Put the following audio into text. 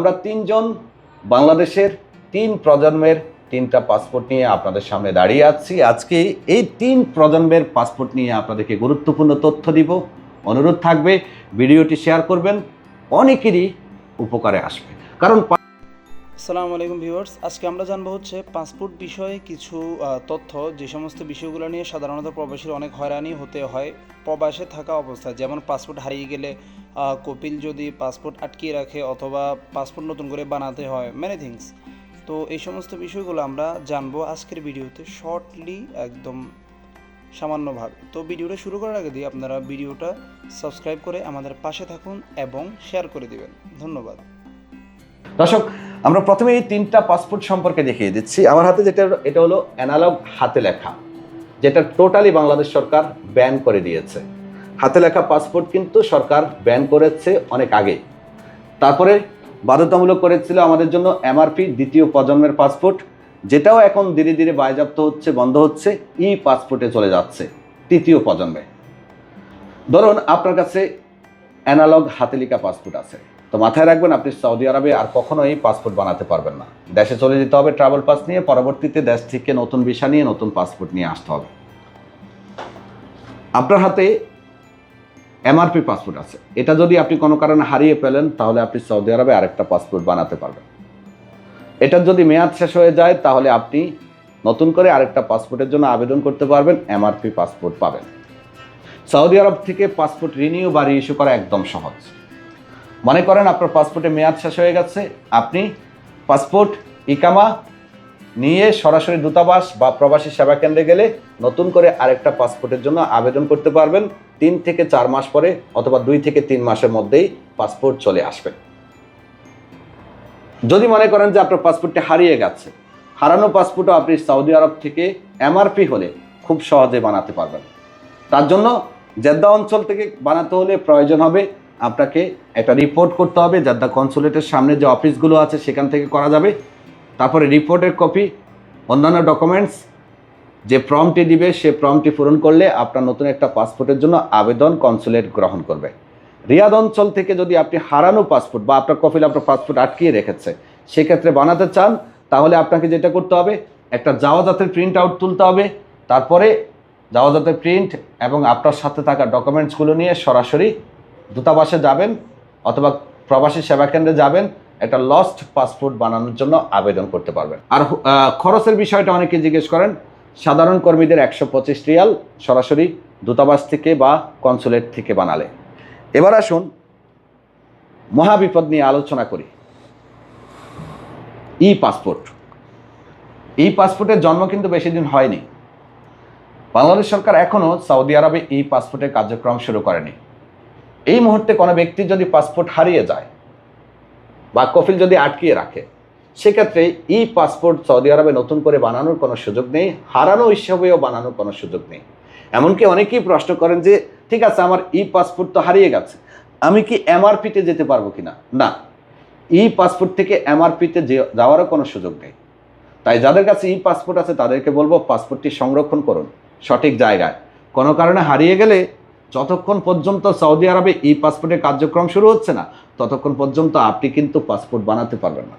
আমরা তিনজন বাংলাদেশের তিন প্রজন্মের তিনটা পাসপোর্ট নিয়ে আপনাদের সামনে দাঁড়িয়ে আছি। আজকে এই তিন প্রজন্মের পাসপোর্ট নিয়ে আপনাদেরকে গুরুত্বপূর্ণ তথ্য দিব। অনুরোধ থাকবে ভিডিওটি শেয়ার করবেন, অনেকেরই উপকারে আসবে। কারণ আসসালামু আলাইকুম ভিউয়ার্স, আজকে আমরা জানবো হচ্ছে পাসপোর্ট বিষয়ে কিছু তথ্য, যে সমস্ত বিষয়গুলো নিয়ে সাধারণত প্রবাসীর অনেক হয়রানি হতে হয় প্রবাসে থাকা অবস্থায়। যেমন পাসপোর্ট হারিয়ে গেলে, কপিল যদি পাসপোর্ট আটকিয়ে রাখে, অথবা পাসপোর্ট নতুন করে বানাতে হয়, মেনি থিংস। তো এই সমস্ত বিষয়গুলো আমরা জানবো আজকের ভিডিওতে শর্টলি, একদম সামান্যভাবে। তো ভিডিওটা শুরু করার আগে দিয়ে আপনারা ভিডিওটা সাবস্ক্রাইব করে আমাদের পাশে থাকুন এবং শেয়ার করে দিবেন। ধন্যবাদ। দর্শক, আমরা প্রথমে এই তিনটা পাসপোর্ট সম্পর্কে দেখিয়ে দিচ্ছি। আমার হাতে এটা হলো অ্যানালগ হাতে লেখা, যেটা টোটালি বাংলাদেশ সরকার ব্যান করে দিয়েছে। হাতে লেখা পাসপোর্ট কিন্তু সরকার ব্যান করেছে অনেক আগে। তারপরে বাধ্যতামূলক করেছিল আমাদের জন্য এমআরপি দ্বিতীয় প্রজন্মের পাসপোর্ট, যেটাও এখন ধীরে ধীরে বাজেয়াপ্ত হচ্ছে, বন্ধ হচ্ছে, ই পাসপোর্টে চলে যাচ্ছে তৃতীয় প্রজন্মে। ধরুন আপনার কাছে অ্যানালগ হাতে লেখা পাসপোর্ট আছে, তো মাথায় রাখবেন আপনি সৌদি আরবে আর কখনোই পাসপোর্ট বানাতে পারবেন না। দেশে চলে যেতে হবে ট্রাভেল পাস নিয়ে, পরবর্তীতে দেশ থেকে নতুন ভিসা নিয়ে নতুন পাসপোর্ট নিয়ে আসতে হবে। আপনার হাতে এমআরপি পাসপোর্ট আছে, এটা যদি আপনি কোনো কারণে হারিয়ে ফেলেন তাহলে আপনি সৌদি আরবে আরেকটা পাসপোর্ট বানাতে পারবেন। এটার যদি মেয়াদ শেষ হয়ে যায় তাহলে আপনি নতুন করে আরেকটা পাসপোর্টের জন্য আবেদন করতে পারবেন, এমআরপি পাসপোর্ট পাবেন। সৌদি আরব থেকে পাসপোর্ট রিনিউ বা রিইস্যু করা একদম সহজ। মনে করেন আপনার পাসপোর্টের মেয়াদ শেষ হয়ে গেছে, আপনি পাসপোর্ট ইকামা নিয়ে সরাসরি দূতাবাস বা প্রবাসী সেবা কেন্দ্রে গেলে নতুন করে আরেকটা পাসপোর্টের জন্য আবেদন করতে পারবেন। 3 থেকে 4 মাস পরে অথবা 2 থেকে 3 মাসের মধ্যেই পাসপোর্ট চলে আসবে। যদি মনে করেন যে আপনার পাসপোর্টটি হারিয়ে গেছে, হারানো পাসপোর্টও আপনি সৌদি আরব থেকে এমআরপি হলে খুব সহজে বানাতে পারবেন। তার জন্য জেদ্দা অঞ্চল থেকে বানাতে হলে প্রয়োজন হবে আপনাকে একটা রিপোর্ট করতে হবে। জেদ্দা কনসুলেটের সামনে যে অফিসগুলো আছে সেখান থেকে করা যাবে। তারপরে রিপোর্টের কপি, অন্যান্য ডকুমেন্টস, যে ফর্মটি দিবে সে ফর্মটি পূরণ করলে আপনার নতুন একটা পাসপোর্টের জন্য আবেদন কনসুলেট গ্রহণ করবে। রিয়াদ অঞ্চল থেকে যদি আপনি হারানো পাসপোর্ট বা আপনার কপিল আপনার পাসপোর্ট আটকিয়ে রেখেছে সেক্ষেত্রে বানাতে চান, তাহলে আপনাকে যেটা করতে হবে, একটা জাওয়াজাতের প্রিন্ট আউট তুলতে হবে। তারপরে জাওয়াজাতের প্রিন্ট এবং আপনার সাথে থাকা ডকুমেন্টসগুলো নিয়ে সরাসরি দূতাবাসে যাবেন অথবা প্রবাসী সেবা কেন্দ্রে যাবেন, একটা লস্ট পাসপোর্ট বানানোর জন্য আবেদন করতে পারবেন। আর খরচের বিষয়টা অনেকে জিজ্ঞেস করেন। সাধারণ কর্মীদের 125 রিয়াল সরাসরি দূতাবাস থেকে বা কনসুলেট থেকে বানালে। এবার আসুন মহাবিপদ নিয়ে আলোচনা করি। ই পাসপোর্ট। এই পাসপোর্টের জন্ম কিন্তু বেশি দিন হয়নি। বাংলাদেশ সরকার এখনও সৌদি আরবে এই পাসপোর্টের কার্যক্রম শুরু করেনি। এই মুহূর্তে কোনো ব্যক্তি যদি পাসপোর্ট হারিয়ে যায় বা কফিল যদি আটকিয়ে রাখে, সেক্ষেত্রে ই পাসপোর্ট সৌদি আরবে নতুন করে বানানোর কোনো সুযোগ নেই, হারানো হিসাবেও বানানোর কোনো সুযোগ নেই। এমনকি অনেকেই প্রশ্ন করেন যে ঠিক আছে, আমার ই পাসপোর্ট তো হারিয়ে গেছে, আমি কি এমআরপিতে যেতে পারবো কিনা? না, ই পাসপোর্ট থেকে এমআরপিতে যাওয়ারও কোনো সুযোগ নেই। তাই যাদের কাছে ই পাসপোর্ট আছে তাদেরকে বলবো পাসপোর্টটি সংরক্ষণ করুন সঠিক জায়গায়। কোনো কারণে হারিয়ে গেলে যতক্ষণ পর্যন্ত সৌদি আরবে ই পাসপোর্টের কার্যক্রম শুরু হচ্ছে না ততক্ষণ পর্যন্ত আপনি কিন্তু পাসপোর্ট বানাতে পারবেন না।